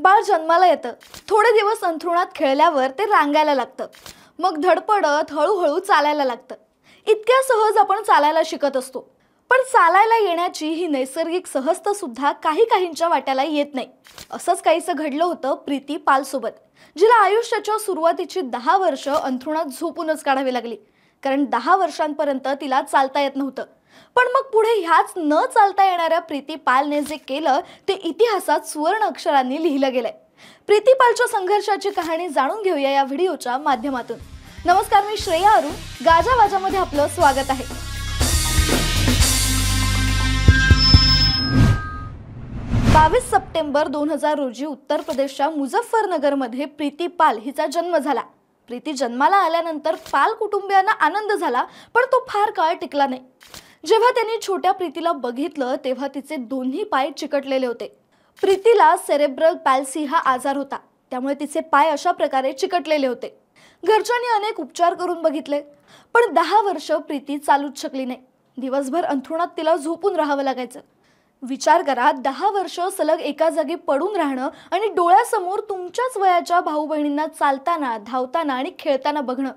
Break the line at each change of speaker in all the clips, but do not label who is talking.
बाळ जन्माला येतं, थोडे दिवस अंथरुणात खेळल्यावर ते रांगायला लागतं, मग धडपडत हळूहळू चालायला लागतं। इतक्या सहज आपण चालायला शिकत असतो, पण चालायला येण्याची ही नैसर्गिक सहजता सुद्धा काहींच्या वाट्याला येत नाही। असंच काहीसं घडलं होतं प्रीती पाल सोबत, जिला आयुष्याच्या सुरुवातीची 10 वर्ष अंथरुणात झोपूनच काढावी लागली, कारण 10 वर्षांपर्यंत तिला चालता येत नव्हतं। पण मग पुढे ह्याच न चालता येणाऱ्या प्रीती पालने जे केलं ते इतिहासात सुवर्ण अक्षरांनी लिहिलं गेलंय। प्रीती पालच्या संघर्षाची कहाणी जाणून घेऊया या व्हिडिओच्या माध्यमातून। नमस्कार, मी श्रेया अरुण, गाजावाजामध्ये आपलं स्वागत आहे। 22 सप्टेंबर 2000 रोजी उत्तर प्रदेशच्या मुझफ्फरनगरमध्ये प्रीती पाल हिचा जन्म झाला। प्रीती जन्माला आल्यानंतर पाल कुटुंबियांना आनंद झाला, पण तो फार काळ टिकला नाही। जेव्हा त्यांनी छोट्या प्रीतीला बघितलं तेव्हा तिचे दोन्ही पाय चिकटलेले होते। प्रीतीला सेरेब्रल पॅल्सी हा आजार होता, त्यामुळे तिचे पाय अशा प्रकारे चिकटलेले होते। घरच्यांनी अनेक उपचार करून बघितले, पण 10 वर्ष प्रीती चालूच शकली नाही। दिवसभर अंथरुणात तिला झोपून राहावं लागायचं। विचार करा, 10 वर्ष सलग एका जागी पडून राहणं आणि डोळ्यासमोर तुमच्याच वयाच्या भाऊ बहिणींना चालताना, धावताना आणि खेळताना बघणं,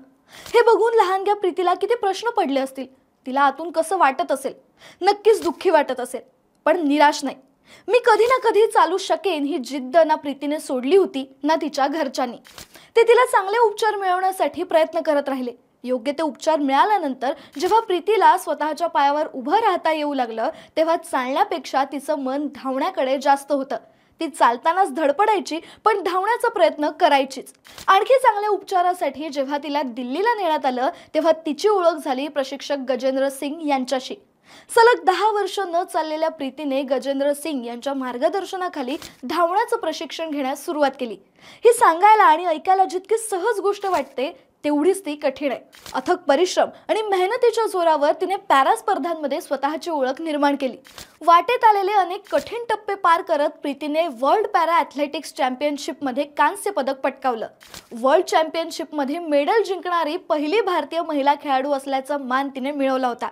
हे बघून लहानग्या प्रीतीला किती प्रश्न पडले असतील। तिला आतून कसं वाटत असेल? नक्कीच दुःखी वाटत असेल, पण निराश नाही। मी कधी ना कधी चालू शकेन ही जिद्द ना प्रीतीने सोडली होती ना तिच्या घरच्यांनी। ते तिला चांगले उपचार मिळवण्यासाठी प्रयत्न करत राहिले। योग्य ते उपचार मिळाल्यानंतर जेव्हा प्रीतीला स्वतःच्या पायावर उभं राहता येऊ लागलं, तेव्हा चालण्यापेक्षा तिचं मन धावण्याकडे जास्त होतं। ती चालतानाच धडपडायची, पण धावण्याचा प्रयत्न करायचीच। आणखी चांगल्या उपचारासाठी जेव्हा तिला दिल्लीला नेण्यात आलं, तेव्हा तिची ओळख झाली प्रशिक्षक गजेंद्र सिंग यांच्याशी। सलग 10 वर्ष न चाललेल्या प्रीतीने गजेंद्र सिंग यांच्या मार्गदर्शनाखाली धावण्याचं प्रशिक्षण घेण्यास सुरुवात केली। ही सांगायला आणि ऐकायला जितकी सहज गोष्ट वाटते, तेवढीच ती कठीण आहे। अथक परिश्रम आणि मेहनतीच्या जोरावर तिने पॅरा स्पर्धांमध्ये स्वतःची ओळख निर्माण केली। वाटेत आलेले अनेक कठीण टप्पे पार करत प्रीतीने वर्ल्ड पॅरा ॲथलेटिक्स चॅम्पियनशिपमध्ये कांस्य पदक पटकावलं। वर्ल्ड चॅम्पियनशिपमध्ये मेडल जिंकणारी पहिली भारतीय महिला खेळाडू असल्याचा मान तिने मिळवला होता।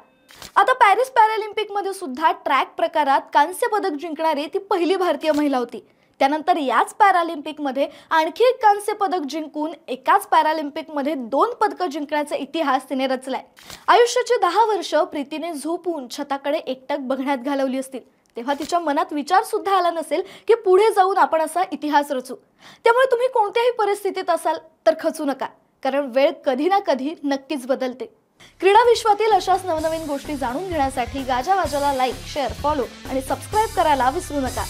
आता पॅरिस पॅरालिम्पिकमध्ये सुद्धा ट्रॅक प्रकारात कांस्य पदक जिंकणारी ती पहिली भारतीय महिला होती। त्यानंतर याच पॅरालिम्पिकमध्ये आणखी एक कांस्य पदक जिंकून एकाच पॅरालिम्पिकमध्ये 2 पदकं जिंकण्याचा इतिहास तिने रचलाय। आयुष्याची 10 वर्ष प्रीतीने झोपून छताकडे एकटक बघण्यात घालवली असतील, तेव्हा तिच्या मनात विचार सुद्धा आला नसेल की पुढे जाऊन आपण असा इतिहास रचू। त्यामुळे तुम्ही कोणत्याही परिस्थितीत असाल तर खचू नका, कारण वेळ कधी ना कधी नक्कीच बदलते। क्रीडा विश्वातील अशाच नवनवीन गोष्टी जाणून घेण्यासाठी गाजावाजाला लाईक, शेअर, फॉलो आणि सबस्क्राईब करायला विसरू नका।